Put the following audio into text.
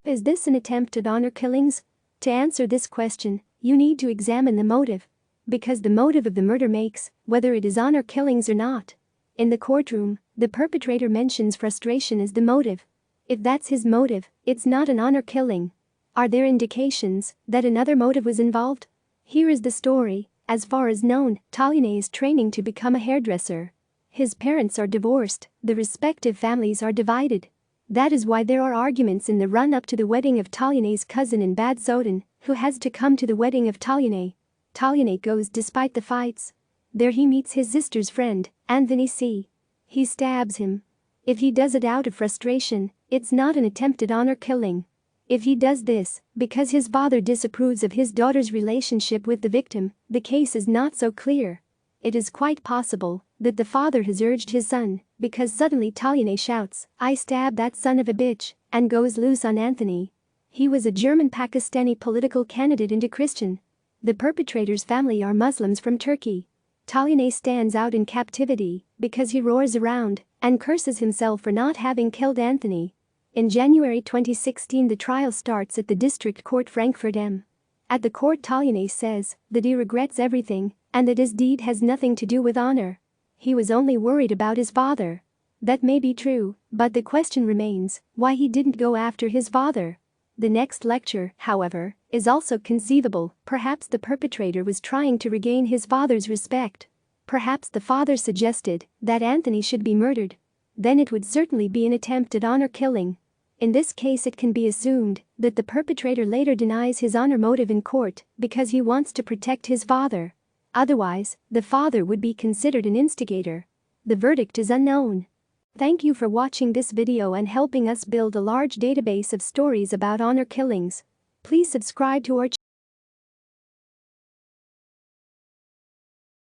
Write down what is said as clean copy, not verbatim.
Is this an attempt at honor killings? To answer this question, you need to examine the motive. Because the motive of the murder makes whether it is honor killings or not. In the courtroom, the perpetrator mentions frustration as the motive. If that's his motive, it's not an honor killing. Are there indications that another motive was involved? Here is the story. As far as known, Talione is training to become a hairdresser. His parents are divorced, the respective families are divided. That is why there are arguments in the run-up to the wedding of Talione's cousin in Bad Soden, who has to come to the wedding of Talione. Talione goes despite the fights. There he meets his sister's friend, Anthony C. He stabs him. If he does it out of frustration, it's not an attempted honor killing. If he does this because his father disapproves of his daughter's relationship with the victim, the case is not so clear. It is quite possible that the father has urged his son because suddenly Talione shouts, "I stab that son of a bitch," and goes loose on Anthony. He was a German-Pakistani political candidate into Christian. The perpetrator's family are Muslims from Turkey. Talione stands out in captivity because he roars around and curses himself for not having killed Anthony. In January 2016, the trial starts at the District Court Frankfurt am. At the court, Talione says that he regrets everything and that his deed has nothing to do with honor. He was only worried about his father. That may be true, but the question remains why he didn't go after his father. The next lecture, however, is also conceivable. Perhaps the perpetrator was trying to regain his father's respect. Perhaps the father suggested that Anthony should be murdered. Then it would certainly be an attempt at honor killing. In this case, it can be assumed that the perpetrator later denies his honor motive in court because he wants to protect his father. Otherwise, the father would be considered an instigator. The verdict is unknown. Thank you for watching this video and helping us build a large database of stories about honor killings. Please subscribe to our channel.